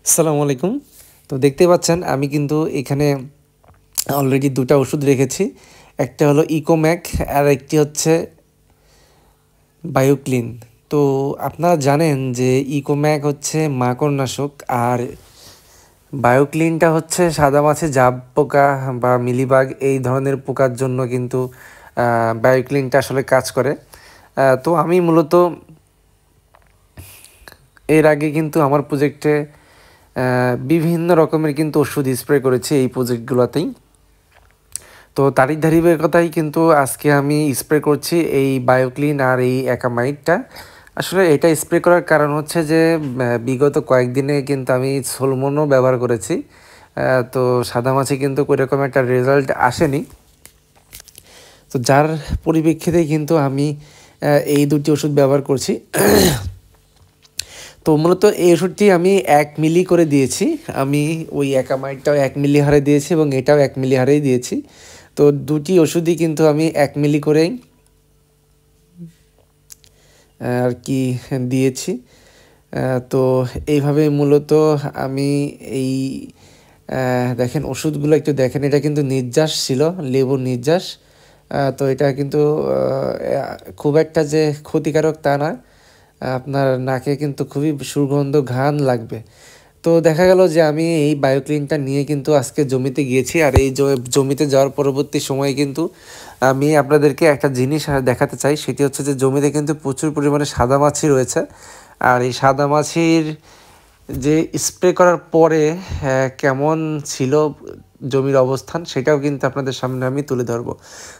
আসসালামু আলাইকুম। তো দেখতে পাচ্ছেন আমি কিন্তু এখানে অলরেডি ২ টা ওষুধ রেখেছি। একটা হলো ইকোম্যাক আর একটি হচ্ছে বায়োক্লিন। তো আপনারা জানেন যে ইকোম্যাক হচ্ছে মাকড়নাশক আর বায়োক্লিনটা হচ্ছে সাদামাছি জাব পোকা বা মিলিবাগ এই ধরনের পোকার জন্য কিন্তু বায়োক্লিনটা আসলে কাজ করে। তো আমি মূলত এর আগে কিন্তু আমার প্রজেক্টে বিভিন্ন রকমের কিন্তু ওষুধ স্প্রে করেছি এই প্রজেক্টগুলোতেই। তো তারই ধারাবাহিকতায় কিন্তু আজকে আমি স্প্রে করছি এই বায়োক্লিন আর এই অ্যাকামাইডটা। আসলে এটা স্প্রে করার কারণ হচ্ছে যে বিগত কয়েকদিনে কিন্তু আমি সোলমনও ব্যবহার করেছি। তো সাদামাছি কিন্তু ওইরকম একটা রেজাল্ট আসেনি। তো যার পরিপ্রেক্ষিতে কিন্তু আমি এই দুটি ওষুধ ব্যবহার করছি। তো মূলত এই ওষুধটি আমি ১ মিলি করে দিয়েছি। আমি ওই অ্যাকামাইডটাও ১ মিলি হারে দিয়েছি এবং এটাও ১ মিলি হারেই দিয়েছি। তো দুটি ওষুধই কিন্তু আমি ১ মিলি করেই আর কি দিয়েছি। তো এইভাবে মূলত আমি এই দেখেন ওষুধগুলো একটু দেখেন, এটা কিন্তু নির্যাস ছিল, লেবুর নির্যাস। তো এটা কিন্তু খুব একটা যে ক্ষতিকারক তা না, আপনার নাকে কিন্তু খুবই সুগন্ধ ঘ্রাণ লাগবে। তো দেখা গেল যে আমি এই বায়োক্লিনটা নিয়ে কিন্তু আজকে জমিতে গিয়েছি, আর এই জমিতে যাওয়ার পরবর্তী সময়ে কিন্তু আমি আপনাদেরকে একটা জিনিস দেখাতে চাই। সেটি হচ্ছে যে জমিতে কিন্তু প্রচুর পরিমাণে সাদামাছি রয়েছে, আর এই সাদামাছির যে স্প্রে করার পরে কেমন ছিল জমির অবস্থান সেটাও কিন্তু আপনাদের সামনে আমি তুলে ধরবো।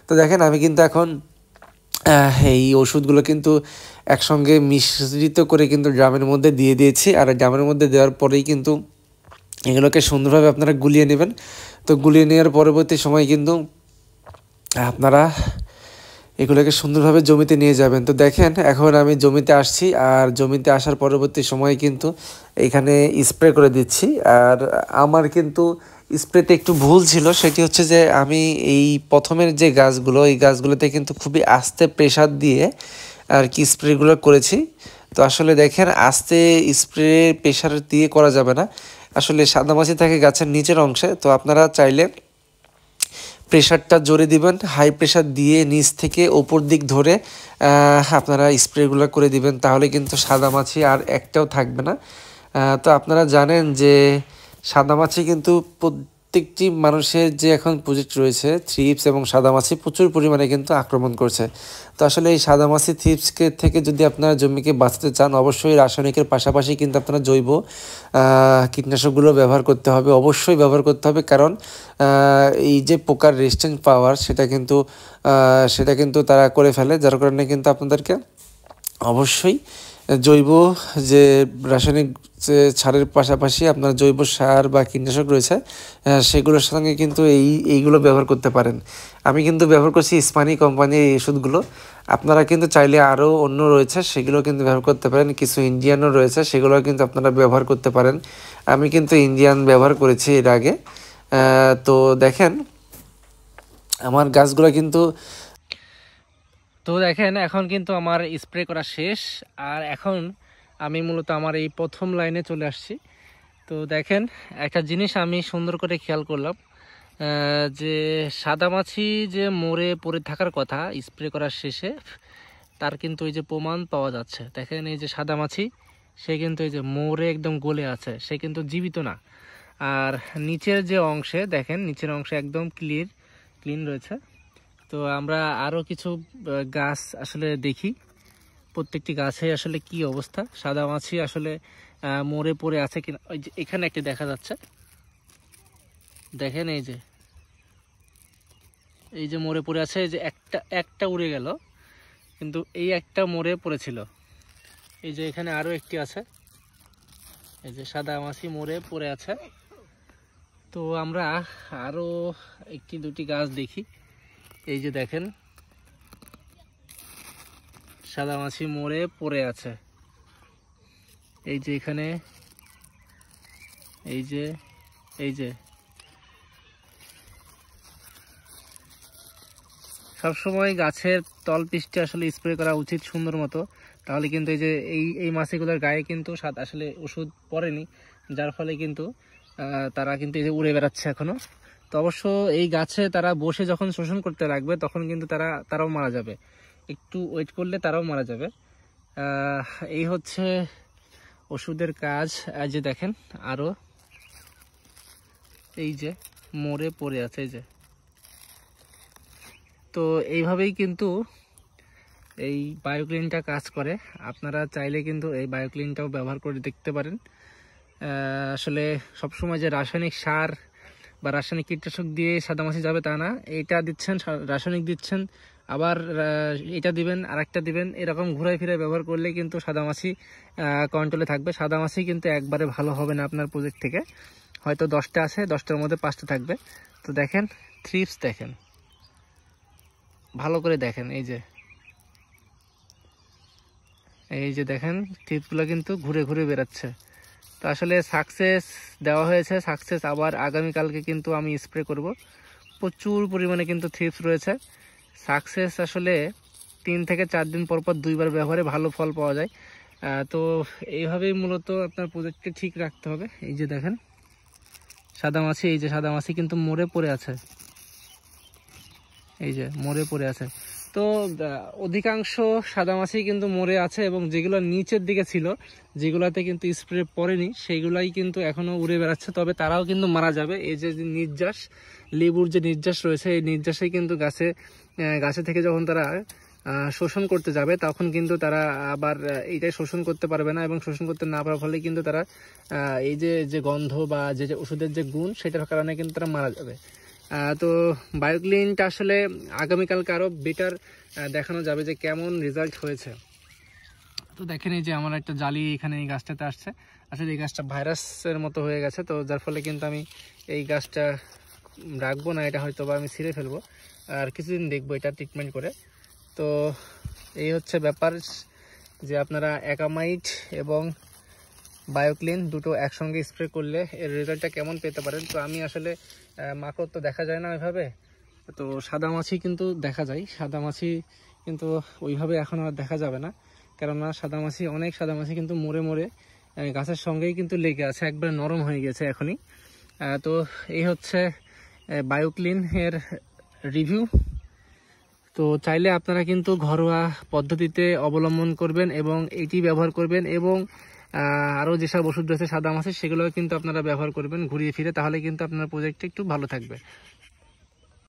তো দেখেন আমি কিন্তু এখন এই ওষুধগুলো কিন্তু একসঙ্গে মিশ্রিত করে কিন্তু ড্রামের মধ্যে দিয়ে দিয়েছি, আর ড্রামের মধ্যে দেওয়ার পরেই কিন্তু এগুলোকে সুন্দরভাবে আপনারা গুলিয়ে নেবেন। তো গুলিয়ে নেওয়ার পরবর্তী সময় কিন্তু আপনারা এগুলোকে সুন্দরভাবে জমিতে নিয়ে যাবেন। তো দেখেন এখন আমি জমিতে আসছি, আর জমিতে আসার পরবর্তী সময়ে কিন্তু এখানে স্প্রে করে দিচ্ছি। আর আমার কিন্তু স্প্রেতে একটু ভুল ছিল, সেটি হচ্ছে যে আমি এই প্রথমের যে গাছগুলো এই গাছগুলোতে কিন্তু খুবই আস্তে প্রেসার দিয়ে আর কি স্প্রেগুলো করেছি। তো আসলে দেখেন আস্তে স্প্রে প্রেসার দিয়ে করা যাবে না, আসলে সাদামাছি থাকে গাছের নিচের অংশে। তো আপনারা চাইলে প্রেসারটা জোরে দিবেন, হাই প্রেসার দিয়ে নিচ থেকে ওপর দিক ধরে আপনারা স্প্রেগুলো করে দিবেন, তাহলে কিন্তু সাদামাছি আর একটাও থাকবে না। তো আপনারা জানেন যে সাদামাছি কিন্তু প্রত্যেকটি মানুষের যে এখন প্রজেক্ট রয়েছে থ্রিপস এবং সাদামাছি প্রচুর পরিমাণে কিন্তু আক্রমণ করছে। তো আসলে এই সাদামাছি থ্রিপসকে থেকে যদি আপনারা জমিকে বাঁচাতে চান, অবশ্যই রাসায়নিকের পাশাপাশি কিন্তু আপনারা জৈব কীটনাশকগুলো ব্যবহার করতে হবে, অবশ্যই ব্যবহার করতে হবে। কারণ এই যে পোকার রেজিস্ট্যান্স পাওয়ার সেটা কিন্তু তারা করে ফেলে, যার কারণে কিন্তু আপনাদেরকে অবশ্যই জৈব যে রাসায়নিক যে সারের পাশাপাশি আপনার জৈব সার বা কীটনাশক রয়েছে সেগুলোর সঙ্গে কিন্তু এইগুলো ব্যবহার করতে পারেন। আমি কিন্তু ব্যবহার করছি ইস্পানি কোম্পানির এই ওষুধগুলো। আপনারা কিন্তু চাইলে আরও অন্য রয়েছে সেগুলো কিন্তু ব্যবহার করতে পারেন, কিছু ইন্ডিয়ানও রয়েছে সেগুলো কিন্তু আপনারা ব্যবহার করতে পারেন। আমি কিন্তু ইন্ডিয়ান ব্যবহার করেছি এর আগে। তো দেখেন আমার গাছগুলো কিন্তু দেখেন এখন কিন্তু আমার স্প্রে করা শেষ, আর এখন আমি মূলত আমার এই প্রথম লাইনে চলে আসছি। তো দেখেন একটা জিনিস আমি সুন্দর করে খেয়াল করলাম, যে সাদামাছি যে মরে পড়ে থাকার কথা স্প্রে করার শেষে, তার কিন্তু এই যে প্রমাণ পাওয়া যাচ্ছে। দেখেন এই যে সাদামাছি সে কিন্তু এই যে মরে একদম গলে আছে, সে কিন্তু জীবিত না। আর নিচের যে অংশে দেখেন, নিচের অংশে একদম ক্লিন রয়েছে। তো আমরা আরও কিছু গাছ আসলে দেখি, প্রত্যেকটি গাছে আসলে কি অবস্থা, সাদামাছি আসলে মরে পড়ে আছে কিনা। ওই যে এখানে একটি দেখা যাচ্ছে, দেখেন এই যে মরে পড়ে আছে, এই যে একটা উড়ে গেল, কিন্তু এই একটা মরে পড়েছিল। এই যে এখানে আরও একটি আছে, এই যে সাদামাছি মরে পড়ে আছে। তো আমরা আরও একটি দুটি গাছ দেখি, এই যে দেখেন সাদামাছি মরে পড়ে আছে। এই যে এখানে এই যে সবসময় গাছের তলপৃষ্ঠে আসলে স্প্রে করা উচিত সুন্দর মতো, তাহলে কিন্তু এই যে এই মাছিগুলোর গায়ে কিন্তু আসলে ওষুধ পড়েনি, যার ফলে কিন্তু তারা কিন্তু এই যে উড়ে বেড়াচ্ছে এখনো। তো অবশ্য এই গাছে তারা বসে যখন শোষণ করতে লাগবে তখন কিন্তু তারাও মারা যাবে, একটু ওয়েট করলে তারাও মারা যাবে। এই হচ্ছে ওষুধের কাজ। যে দেখেন আরো এই যে মরে পড়ে আছে এই যে। তো এইভাবেই কিন্তু এই বায়োক্লিনটা কাজ করে। আপনারা চাইলে কিন্তু এই বায়োক্লিনটাও ব্যবহার করে দেখতে পারেন। আসলে সবসময় যে রাসায়নিক সার বা রাসায়নিক কীটনাশক দিয়ে সাদামাছি যাবে তা না, এইটা দিচ্ছেন রাসায়নিক দিচ্ছেন, আবার এটা দিবেন আর একটা দিবেন, এরকম ঘুরাই ফিরে ব্যবহার করলে কিন্তু সাদামাছি কন্ট্রোলে থাকবে। সাদামাছি কিন্তু একবারে ভালো হবে না আপনার প্রজেক্ট থেকে, হয়তো 10টা আছে 10টার মধ্যে 5টা থাকবে। তো দেখেন থ্রিপস দেখেন, ভালো করে দেখেন, এই যে দেখেন থ্রিপসগুলো কিন্তু ঘুরে ঘুরে বেড়াচ্ছে। তো আসলে সাকসেস দেওয়া হয়েছে, সাকসেস আবার আগামীকালকে কিন্তু আমি স্প্রে করব। প্রচুর পরিমাণে কিন্তু থ্রিপস রয়েছে। সাকসেস আসলে 3 থেকে 4 দিন পর পর 2বার ব্যবহারে ভালো ফল পাওয়া যায়। তো এইভাবেই মূলত আপনার প্রজেক্টকে ঠিক রাখতে হবে। এই যে দেখেন সাদামাছি, এই যে সাদামাছি কিন্তু মরে পড়ে আছে, এই যে মরে পড়ে আছে। তো অধিকাংশ সাদামাছি কিন্তু মরে আছে, এবং যেগুলো নিচের দিকে ছিল, যেগুলোতে কিন্তু স্প্রে পড়েনি, সেইগুলাই কিন্তু এখনো উড়ে বেড়াচ্ছে, তবে তারাও কিন্তু মারা যাবে। এই যে নির্যাস, লেবুর যে নির্যাস রয়েছে, এই নির্যাসে কিন্তু গাছে থেকে যখন তারা শোষণ করতে যাবে তখন কিন্তু তারা আবার এইটাই শোষণ করতে পারবে না, এবং শোষণ করতে না পারার ফলে কিন্তু তারা এই যে গন্ধ বা যে ওষুধের যে গুণ, সেটার কারণে কিন্তু তারা মারা যাবে। তো বায়োক্লিনটা আসলে আগামীকালকে আরও বেটার দেখানো যাবে যে কেমন রেজাল্ট হয়েছে। তো দেখেন এই যে আমার একটা জালি এখানে এই গাছটাতে আসছে, আসলে এই গাছটা ভাইরাসের মতো হয়ে গেছে, তো যার ফলে কিন্তু আমি এই গাছটা রাখবো না, এটা হয়তো বা আমি ছিঁড়ে ফেলবো, আর কিছুদিন দেখবো এটা ট্রিটমেন্ট করে। তো এই হচ্ছে ব্যাপার যে আপনারা অ্যাকামাইট এবং বায়োক্লিন দুটো একসঙ্গে স্প্রে করলে এর রেজাল্টটা কেমন পেতে পারেন। তো আমি আসলে মাকড় তো দেখা যায় না ওইভাবে, তো সাদামাছি কিন্তু দেখা যায়, সাদামাছি কিন্তু ওইভাবে এখন আর দেখা যাবে না, কেননা অনেক সাদামাছি কিন্তু মরে মরে গাছের সঙ্গেই কিন্তু লেগে আছে, একবার নরম হয়ে গেছে এখনই। তো এই হচ্ছে বায়োক্লিন এর রিভিউ। তো চাইলে আপনারা কিন্তু ঘরোয়া পদ্ধতিতে অবলম্বন করবেন এবং এটি ব্যবহার করবেন, এবং আরও যেসব ওষুধ রয়েছে সাদামাছি, সেগুলো কিন্তু আপনারা ব্যবহার করবেন ঘুরিয়ে ফিরে, তাহলে কিন্তু আপনার প্রজেক্টটা একটু ভালো থাকবে।